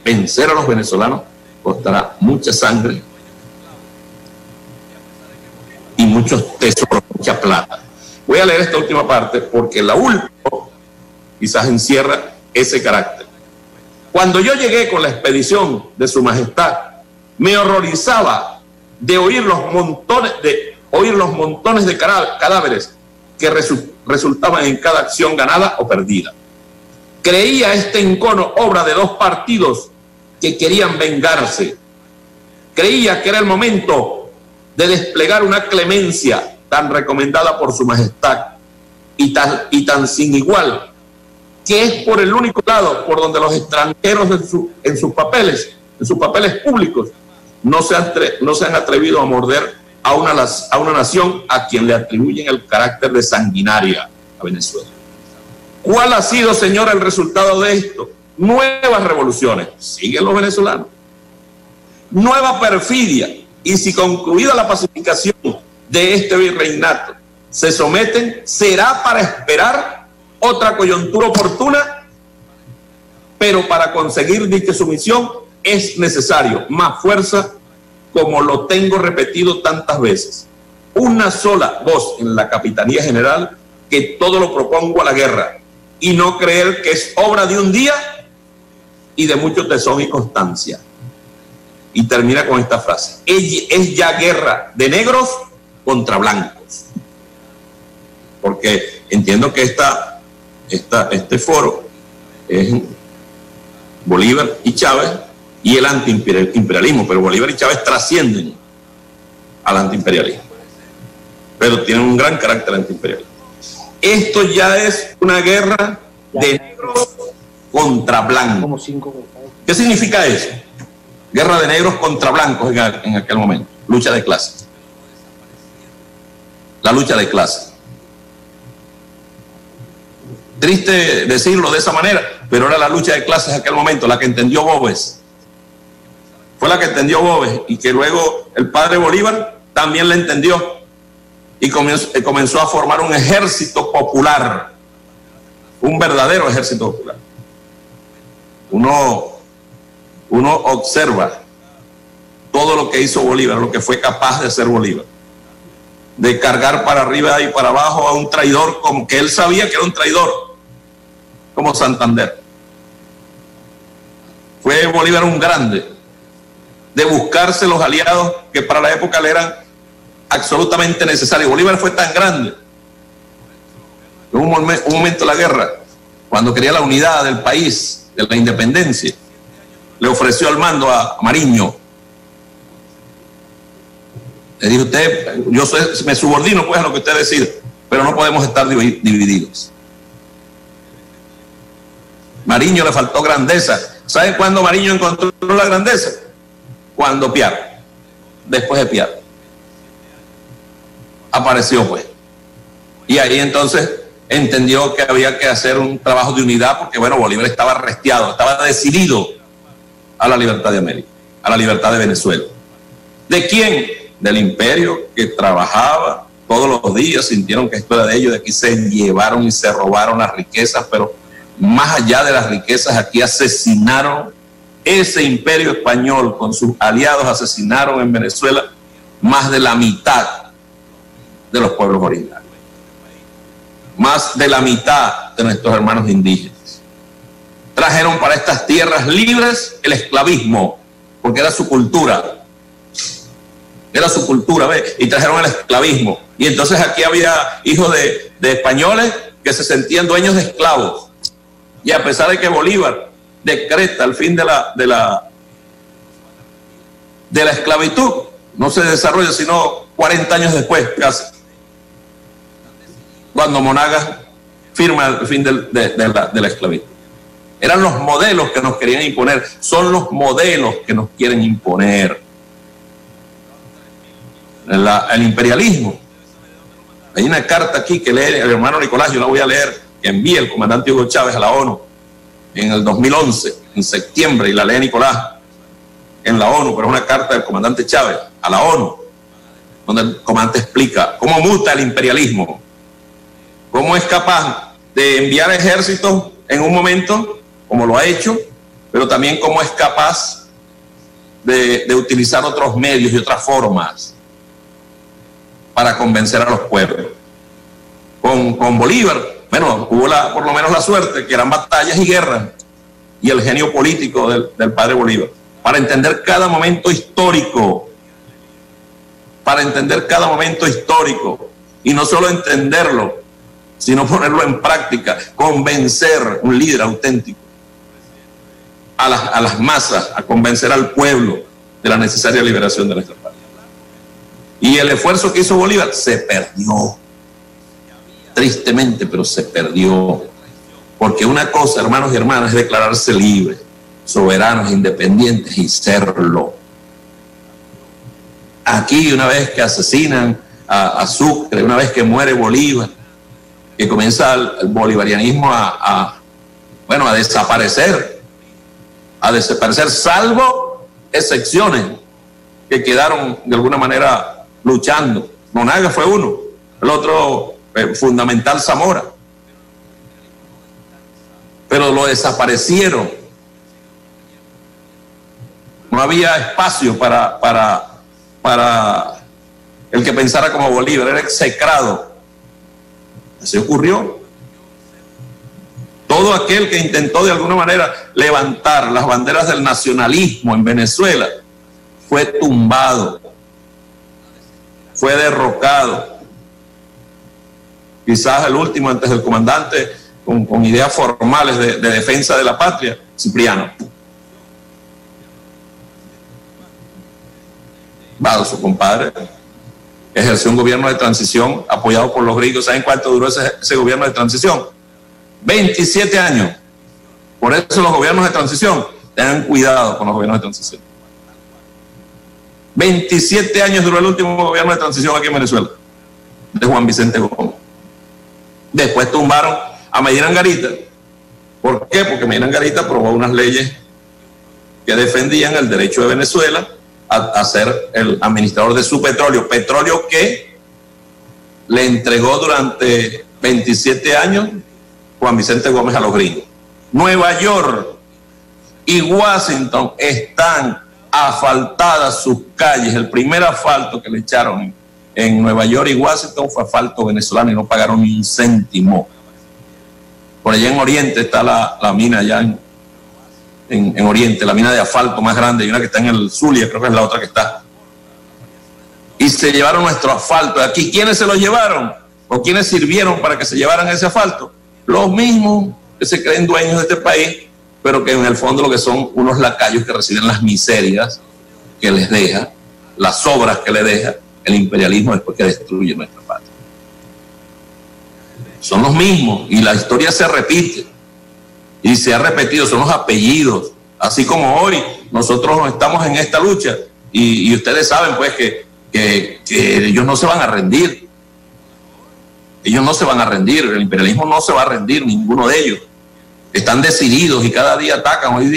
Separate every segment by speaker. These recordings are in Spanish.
Speaker 1: vencer a los venezolanos costará mucha sangre y muchos tesoros, mucha plata. Voy a leer esta última parte porque la última quizás encierra ese carácter. Cuando yo llegué con la expedición de Su Majestad, me horrorizaba de oír los montones de cadáveres que resultaban en cada acción ganada o perdida. Creía este encono obra de dos partidos que querían vengarse. Creía que era el momento de desplegar una clemencia tan recomendada por Su Majestad y tan sin igual, que es por el único lado por donde los extranjeros en sus papeles públicos no se han atrevido a morder a una nación a quien le atribuyen el carácter de sanguinaria a Venezuela. ¿Cuál ha sido, señor, el resultado de esto? Nuevas revoluciones, siguen los venezolanos, nueva perfidia, y si concluida la pacificación de este virreinato se someten, será para esperar otra coyuntura oportuna, pero para conseguir dicha sumisión es necesario más fuerza, como lo tengo repetido tantas veces. Una sola voz en la Capitanía General, que todo lo propongo a la guerra, y no creer que es obra de un día y de mucho tesón y constancia. Y termina con esta frase: es ya guerra de negros contra blancos. Porque entiendo que este foro es Bolívar y Chávez y el antiimperialismo, pero Bolívar y Chávez trascienden al antiimperialismo, pero tienen un gran carácter antiimperial. Esto ya es una guerra de negros contra blancos. ¿Qué significa eso? Guerra de negros contra blancos en aquel momento. Lucha de clases. La lucha de clases. Triste decirlo de esa manera, pero era la lucha de clases en aquel momento, la que entendió Boves. Fue la que entendió Boves, y que luego el padre Bolívar también la entendió y comenzó a formar un ejército popular, un verdadero ejército popular. Uno observa todo lo que hizo Bolívar, lo que fue capaz de hacer Bolívar, de cargar para arriba y para abajo a un traidor, como que él sabía que era un traidor, como Santander. Fue Bolívar un grande de buscarse los aliados que para la época le eran absolutamente necesarios. Bolívar fue tan grande en un momento de la guerra, cuando quería la unidad del país, de la independencia, le ofreció el mando a Mariño. Le dijo: usted, me subordino pues a lo que usted decide, pero no podemos estar divididos. Mariño le faltó grandeza. ¿Sabe cuándo Mariño encontró la grandeza? Cuando Piar, después de Piar, apareció pues. Y ahí entonces entendió que había que hacer un trabajo de unidad, porque bueno, Bolívar estaba arrestiado, estaba decidido a la libertad de América, a la libertad de Venezuela. ¿De quién? Del imperio, que trabajaba todos los días, sintieron que esto era de ellos, de aquí se llevaron y se robaron las riquezas, pero más allá de las riquezas, aquí asesinaron ese imperio español con sus aliados, asesinaron en Venezuela más de la mitad de los pueblos originarios, más de la mitad de nuestros hermanos indígenas. Trajeron para estas tierras libres el esclavismo, porque era su cultura. Era su cultura, ¿ve? Y trajeron el esclavismo. Y entonces aquí había hijos de españoles que se sentían dueños de esclavos. Y a pesar de que Bolívar decreta el fin de la esclavitud, no se desarrolla sino 40 años después, casi, cuando Monagas firma el fin de la esclavitud. Eran los modelos que nos querían imponer, son los modelos que nos quieren imponer. El imperialismo. Hay una carta aquí que lee el hermano Nicolás, yo la voy a leer, que envía el comandante Hugo Chávez a la ONU en el 2011, en septiembre, y la lee Nicolás en la ONU, pero es una carta del comandante Chávez a la ONU, donde el comandante explica cómo muta el imperialismo, cómo es capaz de enviar ejércitos en un momento, como lo ha hecho, pero también cómo es capaz de utilizar otros medios y otras formas para convencer a los pueblos. Con Bolívar, bueno, hubo por lo menos la suerte que eran batallas y guerras, y el genio político del padre Bolívar, para entender cada momento histórico, y no solo entenderlo, sino ponerlo en práctica, convencer un líder auténtico a las masas, a convencer al pueblo de la necesaria liberación de nuestra patria. Y el esfuerzo que hizo Bolívar se perdió, tristemente, pero se perdió, porque una cosa, hermanos y hermanas, es declararse libres, soberanos, independientes y serlo. Aquí, una vez que asesinan a Sucre, una vez que muere Bolívar, que comienza el bolivarianismo a desaparecer, salvo excepciones que quedaron de alguna manera luchando. Monaga fue uno, el otro fundamental Zamora, pero lo desaparecieron. No había espacio para el que pensara como Bolívar, era execrado. Así ocurrió. Todo aquel que intentó de alguna manera levantar las banderas del nacionalismo en Venezuela fue tumbado, fue derrocado. Quizás el último antes del comandante con ideas formales de defensa de la patria, Cipriano. Vado, su compadre, ejerció un gobierno de transición apoyado por los gringos. ¿Saben cuánto duró ese gobierno de transición? 27 años. Por eso los gobiernos de transición, tengan cuidado con los gobiernos de transición. 27 años duró el último gobierno de transición aquí en Venezuela, de Juan Vicente Gómez. Después tumbaron a Medina Angarita. ¿Por qué? Porque Medina Angarita aprobó unas leyes que defendían el derecho de Venezuela a ser el administrador de su petróleo que le entregó durante 27 años Juan Vicente Gómez a los gringos. Nueva York y Washington están asfaltadas sus calles. El primer asfalto que le echaron en Nueva York y Washington fue asfalto venezolano y no pagaron ni un céntimo. Por allá en Oriente está la mina, allá en Oriente, la mina de asfalto más grande, y una que está en el Zulia, creo que es la otra que está. Y se llevaron nuestro asfalto de aquí. ¿Quiénes se lo llevaron? ¿O quiénes sirvieron para que se llevaran ese asfalto? Los mismos que se creen dueños de este país, pero que en el fondo lo que son unos lacayos que reciben las miserias que les deja, las obras que les deja el imperialismo después que destruye nuestra patria. Son los mismos, y la historia se repite. Y se ha repetido, son los apellidos. Así como hoy nosotros estamos en esta lucha, y ustedes saben pues que ellos no se van a rendir. Ellos no se van a rendir, el imperialismo no se va a rendir, ninguno de ellos. Están decididos y cada día atacan. Hoy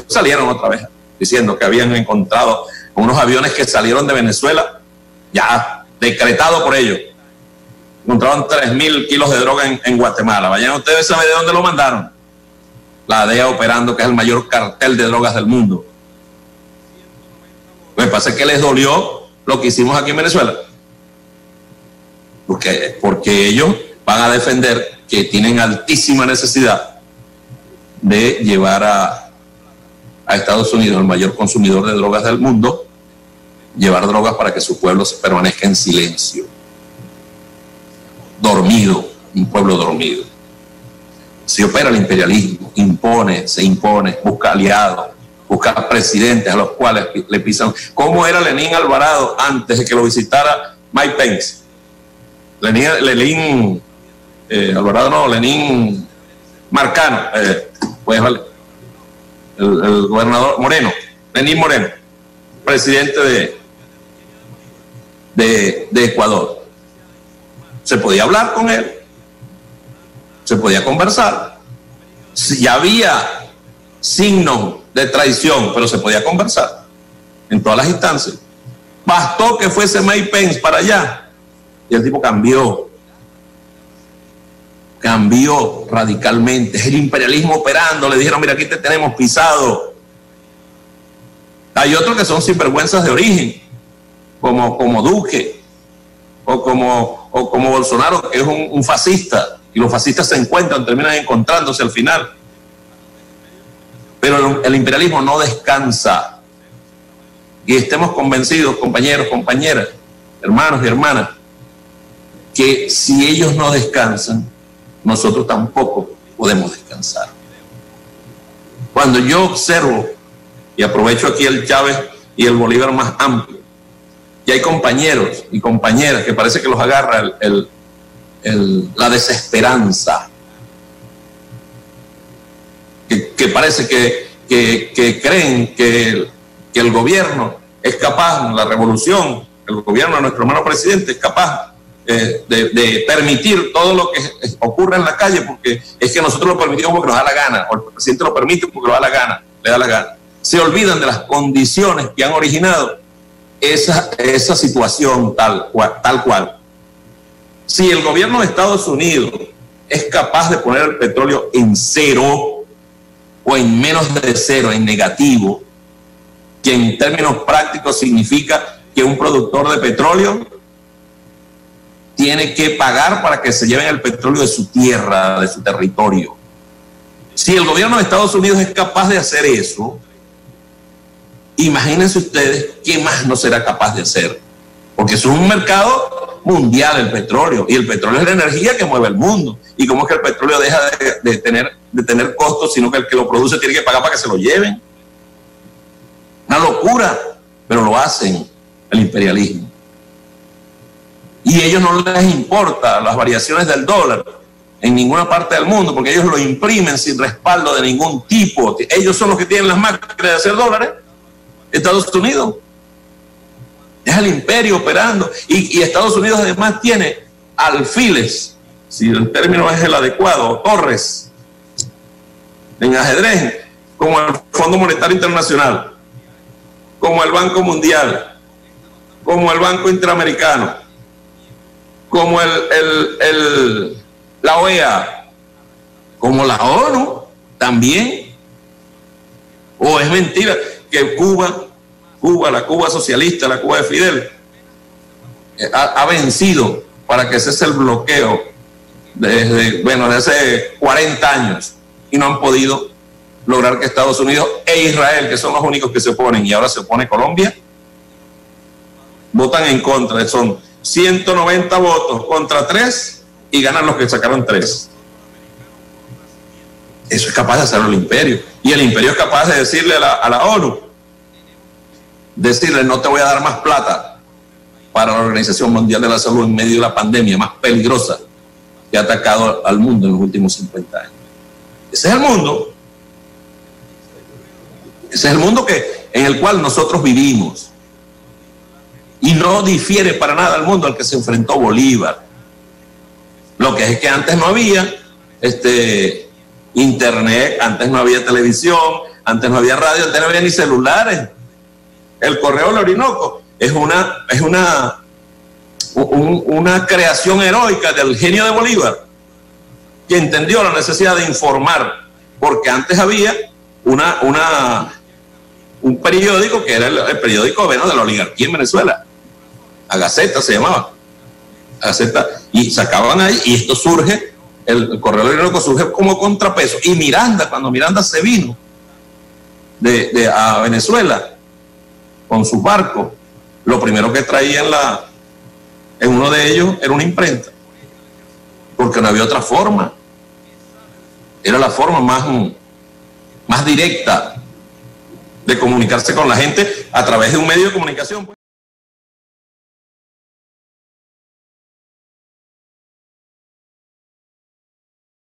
Speaker 1: salieron otra vez diciendo que habían encontrado unos aviones que salieron de Venezuela, ya decretado por ellos. Encontraron 3.000 kilos de droga en Guatemala. Vayan ustedes a saber de dónde lo mandaron. La DEA operando, que es el mayor cartel de drogas del mundo. Lo que pasa es que les dolió lo que hicimos aquí en Venezuela. Porque ellos van a defender que tienen altísima necesidad de llevar a Estados Unidos, el mayor consumidor de drogas del mundo, llevar drogas para que su pueblo permanezca en silencio. Dormido, un pueblo dormido. Si opera el imperialismo, se impone, busca aliados, busca presidentes a los cuales le pisan. ¿Cómo era Lenín Alvarado antes de que lo visitara Mike Pence? Lenín Marcano, pues vale, el gobernador Moreno, Lenín Moreno, presidente de Ecuador. Se podía hablar con él, se podía conversar. Ya había signos de traición, pero se podía conversar en todas las instancias. Bastó que fuese Mike Pence para allá y el tipo cambió. cambió radicalmente. Es el imperialismo operando. Le dijeron, mira, aquí te tenemos pisado. Hay otros que son sinvergüenzas de origen, como Duque o como Bolsonaro, que es un fascista, y los fascistas se encuentran, terminan encontrándose al final. Pero el imperialismo no descansa. Y estemos convencidos, compañeros, compañeras, hermanos y hermanas, que si ellos no descansan, nosotros tampoco podemos descansar. Cuando yo observo, y aprovecho aquí el Chávez y el Bolívar más amplio, y hay compañeros y compañeras que parece que los agarra la desesperanza, que parece que creen que el gobierno es capaz, la revolución, el gobierno de nuestro hermano presidente es capaz de permitir todo lo que ocurre en la calle, porque es que nosotros lo permitimos porque nos da la gana, o el presidente lo permite porque le da la gana. Se olvidan de las condiciones que han originado esa situación tal cual. Si el gobierno de Estados Unidos es capaz de poner el petróleo en cero o en menos de cero, en negativo, que en términos prácticos significa que un productor de petróleo tiene que pagar para que se lleven el petróleo de su tierra, de su territorio. Si el gobierno de Estados Unidos es capaz de hacer eso, imagínense ustedes qué más no será capaz de hacer, porque eso es un mercado mundial, el petróleo, y el petróleo es la energía que mueve el mundo. Y cómo es que el petróleo deja de tener costos, sino que el que lo produce tiene que pagar para que se lo lleven. Una locura, pero lo hacen el imperialismo. Y a ellos no les importa las variaciones del dólar en ninguna parte del mundo, porque ellos lo imprimen sin respaldo de ningún tipo. Ellos son los que tienen las máquinas de hacer dólares. Estados Unidos es el imperio operando, y Estados Unidos además tiene alfiles, si el término es el adecuado, torres en ajedrez, como el Fondo Monetario Internacional, como el Banco Mundial, como el Banco Interamericano, como la OEA, como la ONU también. ¿O es mentira que Cuba, la Cuba socialista, la Cuba de Fidel, ha vencido para que cese el bloqueo desde hace 40 años, y no han podido lograr que Estados Unidos e Israel, que son los únicos que se oponen, y ahora se opone Colombia, votan en contra? Son 190 votos contra 3 y ganan los que sacaron 3. Eso es capaz de hacerlo el imperio, y el imperio es capaz de decirle a la ONU, decirle, no te voy a dar más plata para la Organización Mundial de la Salud en medio de la pandemia más peligrosa que ha atacado al mundo en los últimos 50 años. Ese es el mundo. Ese es el mundo en el cual nosotros vivimos. Y no difiere para nada al mundo al que se enfrentó Bolívar. Lo que es que antes no había internet, antes no había televisión, antes no había radio, antes no había ni celulares. El Correo del Orinoco es una creación heroica del genio de Bolívar, que entendió la necesidad de informar, porque antes había un periódico que era el periódico de la oligarquía en Venezuela, La Gaceta se llamaba, La Gaceta, y sacaban ahí, y esto surge, el Correo del Orinoco surge como contrapeso. Y Miranda, cuando Miranda se vino a Venezuela con sus barcos, lo primero que traía en uno de ellos era una imprenta, porque no había otra forma. Era la forma más directa de comunicarse con la gente, a través de un medio de comunicación.